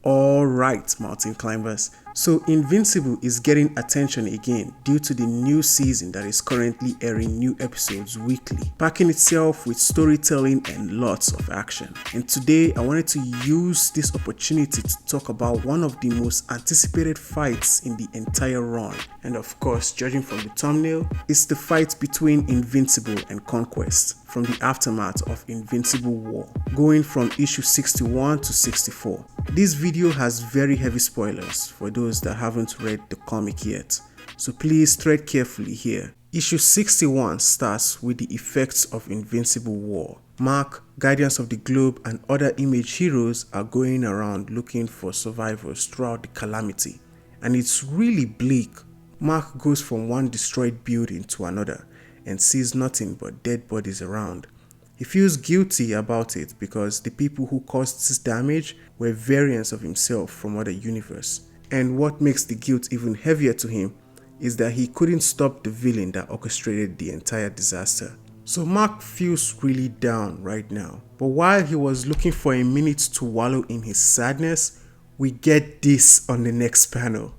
Alright, mountain climbers. So Invincible is getting attention again due to the new season that is currently airing new episodes weekly, packing itself with storytelling and lots of action. And today I wanted to use this opportunity to talk about one of the most anticipated fights in the entire run. And of course, judging from the thumbnail, it's the fight between Invincible and Conquest from the aftermath of Invincible War, going from issue 61 to 64. This video has very heavy spoilers for those that haven't read the comic yet, so please tread carefully here. Issue 61 starts with the effects of Invincible War. Mark, Guardians of the Globe, and other Image heroes are going around looking for survivors throughout the calamity, and it's really bleak. Mark goes from one destroyed building to another and sees nothing but dead bodies around. He feels guilty about it because the people who caused this damage were variants of himself from other universe. And what makes the guilt even heavier to him is that he couldn't stop the villain that orchestrated the entire disaster. So Mark feels really down right now. But while he was looking for a minute to wallow in his sadness, we get this on the next panel.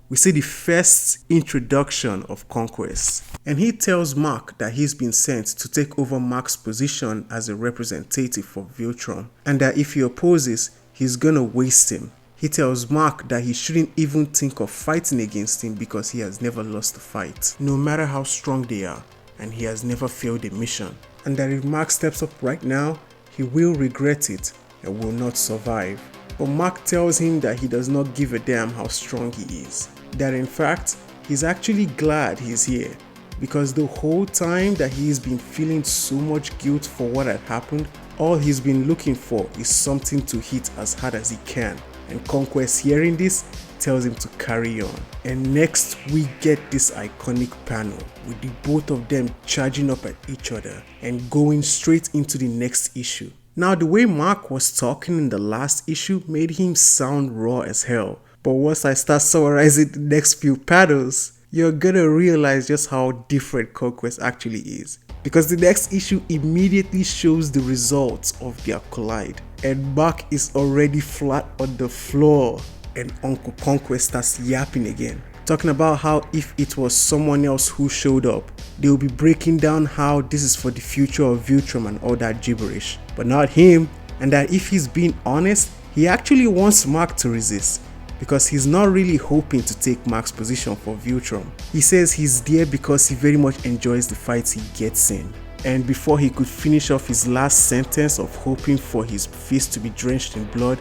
We see the first introduction of Conquest, and he tells Mark that he's been sent to take over Mark's position as a representative for Viltrum, and that if he opposes, he's gonna waste him. He tells Mark that he shouldn't even think of fighting against him because he has never lost a fight, no matter how strong they are, and he has never failed a mission, and that if Mark steps up right now, he will regret it and will not survive. But Mark tells him that he does not give a damn how strong he is. That in fact, he's actually glad he's here, because the whole time that he's been feeling so much guilt for what had happened, all he's been looking for is something to hit as hard as he can. And Conquest, hearing this, tells him to carry on. And next we get this iconic panel with the both of them charging up at each other and going straight into the next issue. Now, the way Mark was talking in the last issue made him sound raw as hell. But once I start summarizing the next few panels, you're gonna realize just how different Conquest actually is. Because the next issue immediately shows the results of their collide. And Mark is already flat on the floor. And Uncle Conquest starts yapping again, talking about how if it was someone else who showed up, they will be breaking down how this is for the future of Viltrum and all that gibberish. But not him, and that if he's being honest, he actually wants Mark to resist, because he's not really hoping to take Mark's position for Viltrum. He says he's there because he very much enjoys the fights he gets in. And before he could finish off his last sentence of hoping for his fist to be drenched in blood,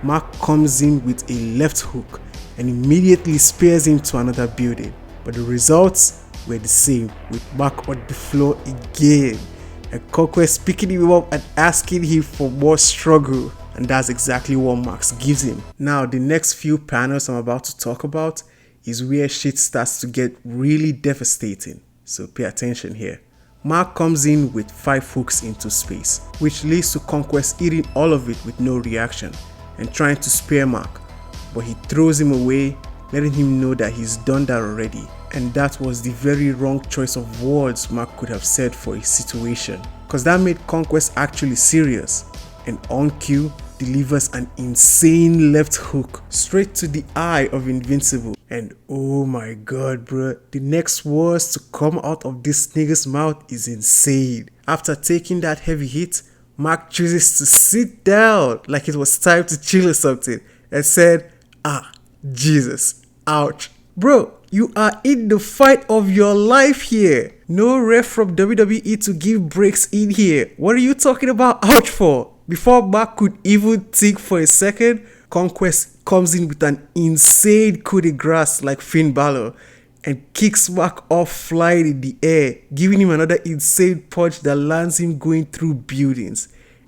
Mark comes in with a left hook and immediately spears him to another building. But the results were the same, with Mark on the floor again, and Conquest picking him up and asking him for more struggle. And that's exactly what Mark gives him. Now, the next few panels I'm about to talk about is where shit starts to get really devastating, so pay attention here. Mark comes in with 5 hooks into space, which leads to Conquest eating all of it with no reaction and trying to spare Mark, but he throws him away, letting him know that he's done that already, and that was the very wrong choice of words Mark could have said for his situation, because that made Conquest actually serious. And on cue, delivers an insane left hook straight to the eye of Invincible. And oh my god, bro, the next words to come out of this nigga's mouth is insane. After taking that heavy hit, Mark chooses to sit down like it was time to chill or something and said, Jesus, ouch. Bro, you are in the fight of your life here. No ref from WWE to give breaks in here. What are you talking about ouch for? Before Mark could even think for a second, Conquest comes in with an insane coup de grace like Finn Balor and kicks Mark off flying in the air, giving him another insane punch that lands him going through buildings.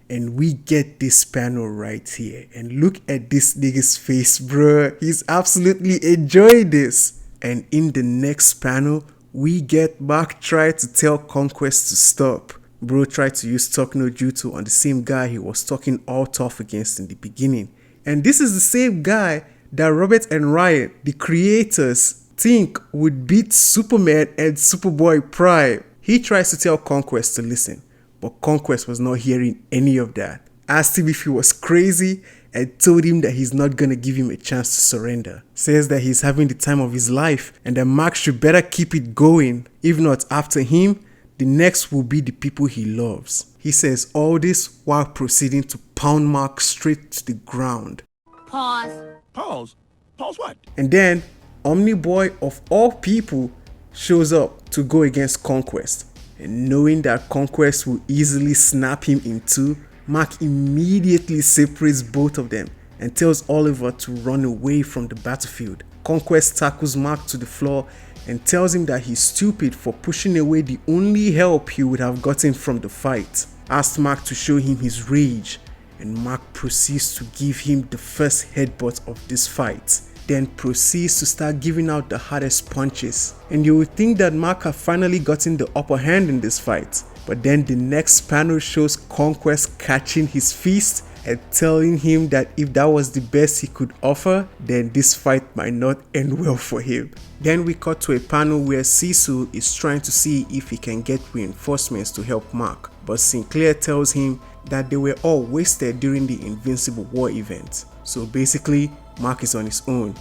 And we get this panel right here. And look at this nigga's face, bruh. He's absolutely enjoying this. And in the next panel, we get Mark try to tell Conquest to stop. Bro tried to use Talk No Jutsu on the same guy he was talking all tough against in the beginning. And this is the same guy that Robert and Ryan, the creators, think would beat Superman and Superboy Prime. He tries to tell Conquest to listen, but Conquest was not hearing any of that. Asked him if he was crazy, and told him that he's not gonna give him a chance to surrender. Says that he's having the time of his life and that Mark should better keep it going. If not, after him, the next will be the people he loves. He says all this while proceeding to pound Mark straight to the ground. Pause. Pause? Pause what? And then, Omniboy of all people shows up to go against Conquest. And knowing that Conquest will easily snap him in two, Mark immediately separates both of them and tells Oliver to run away from the battlefield. Conquest tackles Mark to the floor and tells him that he's stupid for pushing away the only help he would have gotten from the fight. Asks Mark to show him his rage, and Mark proceeds to give him the first headbutt of this fight. Then proceeds to start giving out the hardest punches. And you would think that Mark had finally gotten the upper hand in this fight. But then the next panel shows Conquest catching his fist and telling him that if that was the best he could offer, then this fight might not end well for him. Then we cut to a panel where Cecil is trying to see if he can get reinforcements to help Mark. But Sinclair tells him that they were all wasted during the Invincible War event. So basically, Mark is on his own.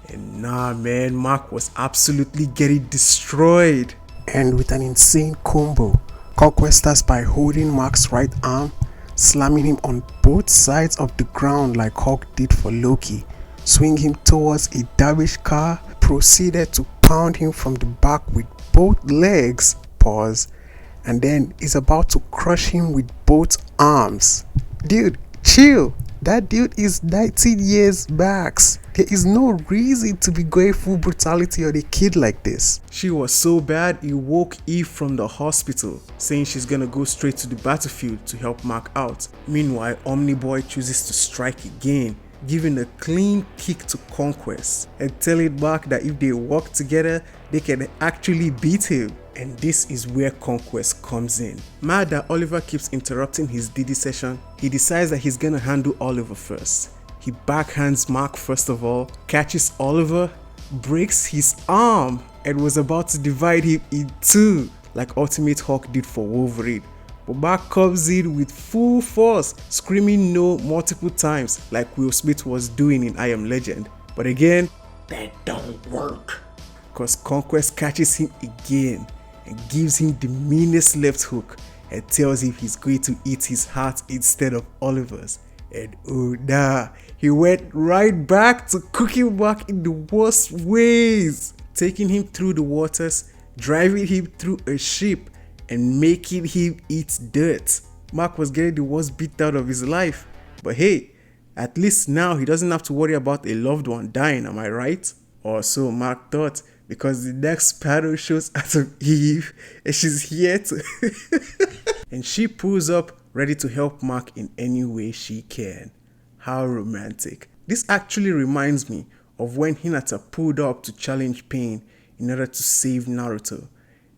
And nah man, Mark was absolutely getting destroyed. And with an insane combo, Conquest starts by holding Mark's right arm, slamming him on both sides of the ground like Hawk did for Loki, swing him towards a damaged car, proceeded to pound him from the back with both legs, pause, and then is about to crush him with both arms. Dude, chill. That dude is 19 years max. There is no reason to be going full brutality on a kid like this. She was so bad it woke Eve from the hospital, saying she's gonna go straight to the battlefield to help Mark out. Meanwhile, Omniboy chooses to strike again, giving a clean kick to Conquest and telling Mark that if they work together, they can actually beat him. And this is where Conquest comes in. Mad that Oliver keeps interrupting his DD session, he decides that he's gonna handle Oliver first. He backhands Mark first of all, catches Oliver, breaks his arm, and was about to divide him in two like Ultimate Hawk did for Wolverine. But Mark comes in with full force, screaming no multiple times like Will Smith was doing in I Am Legend. But again, That don't work. cause Conquest catches him again and gives him the meanest left hook and tells him he's going to eat his heart instead of Oliver's. And oh nah, he went right back to cooking Mark in the worst ways, taking him through the waters, driving him through a ship, and making him eat dirt. Mark was getting the worst beat out of his life, but hey, at least now he doesn't have to worry about a loved one dying, am I right? Or so Mark thought, because the next panel shows Atom Eve and she's here to and she pulls up ready to help Mark in any way she can. How romantic. This actually reminds me of when Hinata pulled up to challenge Pain in order to save Naruto,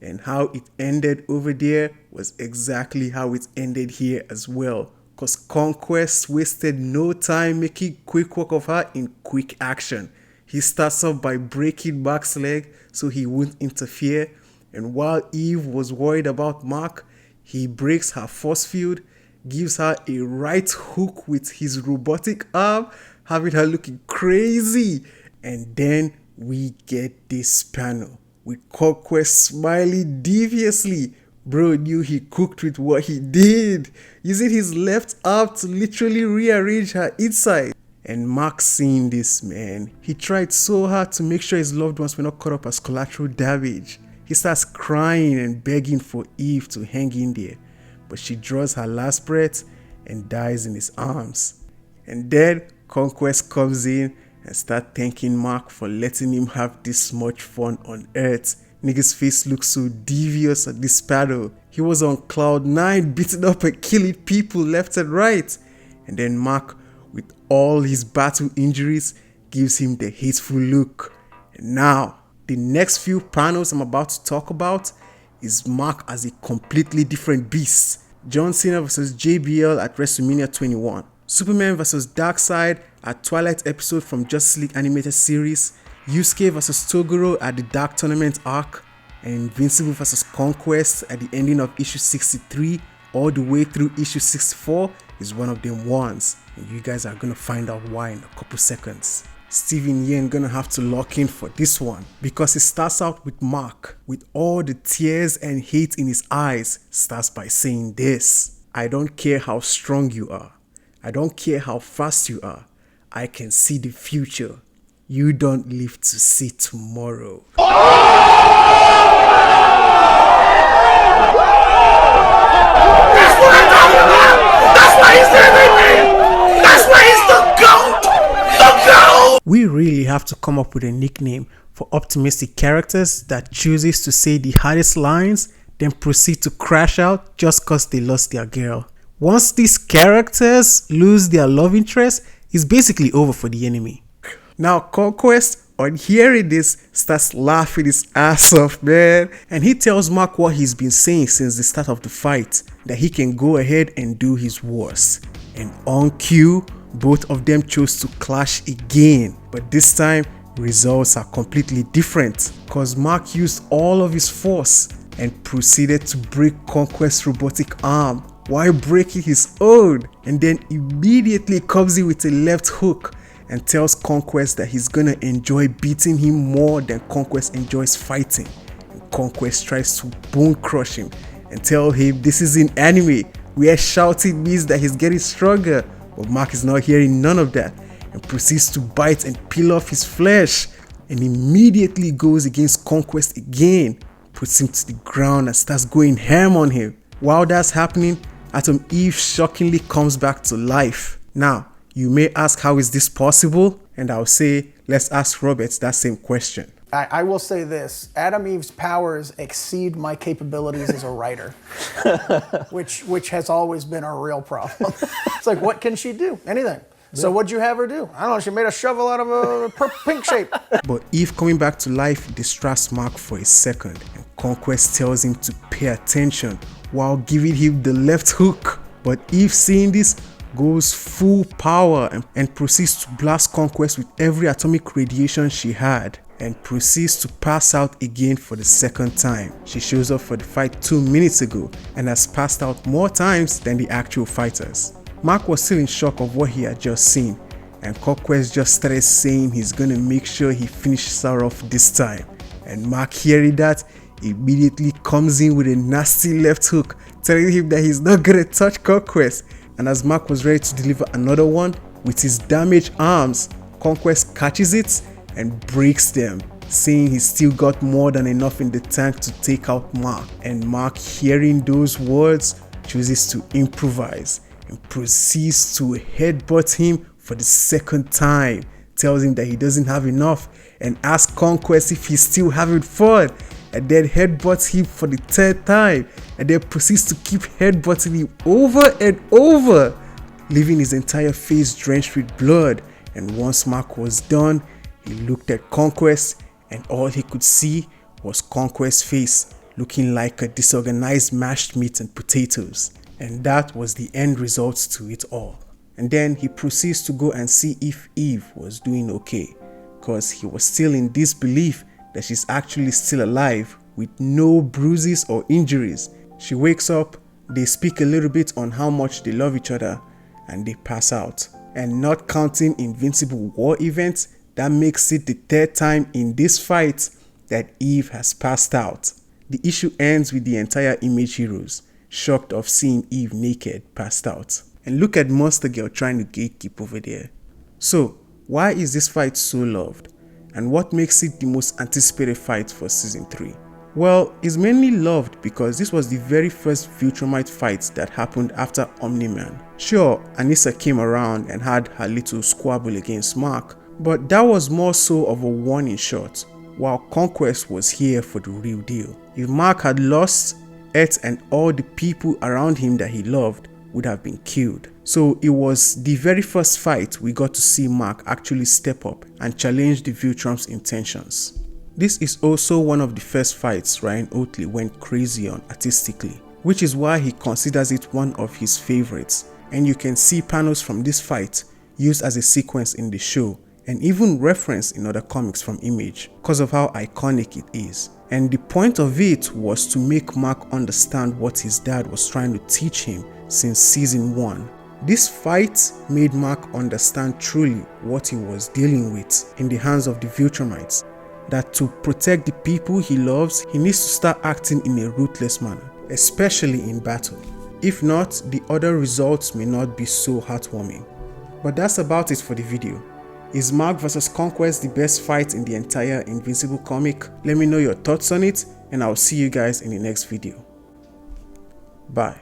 and how it ended over there was exactly how it ended here as well, cause Conquest wasted no time making quick work of her in quick action. He starts off by breaking Mark's leg so he wouldn't interfere, and while Eve was worried about Mark, he breaks her force field, gives her a right hook with his robotic arm, having her looking crazy. And then we get this panel with Conquest smiling deviously. Bro knew he cooked with what he did, using his left arm to literally rearrange her inside. And Mark seeing this, man, he tried so hard to make sure his loved ones were not caught up as collateral damage. He starts crying and begging for Eve to hang in there, but she draws her last breath and dies in his arms. And then Conquest comes in and starts thanking Mark for letting him have this much fun on Earth. Nigga's face looks so devious at this panel. He was on cloud 9 beating up and killing people left and right. And then Mark, with all his battle injuries, gives him the hateful look. And now, the next few panels I'm about to talk about is Mark as a completely different beast. John Cena vs JBL at WrestleMania 21. Superman vs Darkseid at Twilight episode from Justice League animated series. Yusuke vs Toguro at the Dark Tournament arc. And Invincible vs Conquest at the ending of issue 63 all the way through issue 64 is one of them ones, and you guys are gonna find out why in a couple seconds. Steven Yeun gonna have to lock in for this one because it starts out with Mark with all the tears and hate in his eyes. Starts by saying this: I don't care how strong you are, I don't care how fast you are, I can see the future. You don't live to see tomorrow. That's why he's everything! That's why he's the GOAT! The GOAT! We really have to come up with a nickname for optimistic characters that chooses to say the hardest lines, then proceed to crash out just cause they lost their girl. Once these characters lose their love interest, it's basically over for the enemy. Now Conquest, on hearing this, starts laughing his ass off, man. And he tells Mark what he's been saying since the start of the fight, that he can go ahead and do his worst. And on cue, both of them chose to clash again. But this time, results are completely different, cause Mark used all of his force and proceeded to break Conquest's robotic arm while breaking his own, and then immediately comes in with a left hook and tells Conquest that he's gonna enjoy beating him more than Conquest enjoys fighting. And Conquest tries to bone crush him and tell him this is an anime where shouting means that he's getting stronger, but Mark is not hearing none of that and proceeds to bite and peel off his flesh, and immediately goes against Conquest again, puts him to the ground and starts going ham on him. While that's happening, Atom Eve shockingly comes back to life. Now, you may ask, how is this possible? And I'll say, let's ask Robert that same question. I will say this: Adam Eve's powers exceed my capabilities as a writer, which has always been a real problem. It's like, what can she do? Anything. So what'd you have her do? I don't know, she made a shovel out of a pink shape. But Eve coming back to life distracts Mark for a second, and Conquest tells him to pay attention while giving him the left hook. But Eve, seeing this, goes full power and proceeds to blast Conquest with every atomic radiation she had, and proceeds to pass out again for the second time. She shows up for the fight 2 minutes ago and has passed out more times than the actual fighters. Mark was still in shock of what he had just seen, and Conquest just started saying he's gonna make sure he finishes her off this time. And Mark, hearing that, immediately comes in with a nasty left hook, telling him that he's not gonna touch Conquest. And as Mark was ready to deliver another one, with his damaged arms, Conquest catches it and breaks them, saying he's still got more than enough in the tank to take out Mark. And Mark, hearing those words, chooses to improvise and proceeds to headbutt him for the second time, tells him that he doesn't have enough, and asks Conquest if he's still having fun, and then headbutts him for the third time, and then proceeds to keep headbutting him over and over, leaving his entire face drenched with blood. And once Mark was done, he looked at Conquest, and all he could see was Conquest's face looking like a disorganized mashed meat and potatoes. And that was the end result to it all. And then he proceeds to go and see if Eve was doing okay, because he was still in disbelief that she's actually still alive with no bruises or injuries. She wakes up, they speak a little bit on how much they love each other, and they pass out. And not counting Invincible war events, that makes it the third time in this fight that Eve has passed out. The issue ends with the entire Image heroes shocked of seeing Eve naked, passed out. And look at Monster Girl trying to gatekeep over there. So, why is this fight so loved? And what makes it the most anticipated fight for Season 3? Well, it's mainly loved because this was the very first Viltrumite fight that happened after Omni-Man. Sure, Anissa came around and had her little squabble against Mark, but that was more so of a warning shot, while Conquest was here for the real deal. If Mark had lost, Ed and all the people around him that he loved would have been killed. So it was the very first fight we got to see Mark actually step up and challenge the Viltrum's intentions. This is also one of the first fights Ryan Oatley went crazy on artistically, which is why he considers it one of his favorites, and you can see panels from this fight used as a sequence in the show and even referenced in other comics from Image because of how iconic it is. And the point of it was to make Mark understand what his dad was trying to teach him since Season 1, This fight made Mark understand truly what he was dealing with in the hands of the Viltrumites, that to protect the people he loves, he needs to start acting in a ruthless manner, especially in battle. If not, the other results may not be so heartwarming. But that's about it for the video. Is Mark vs. Conquest the best fight in the entire Invincible comic? Let me know your thoughts on it, and I'll see you guys in the next video. Bye.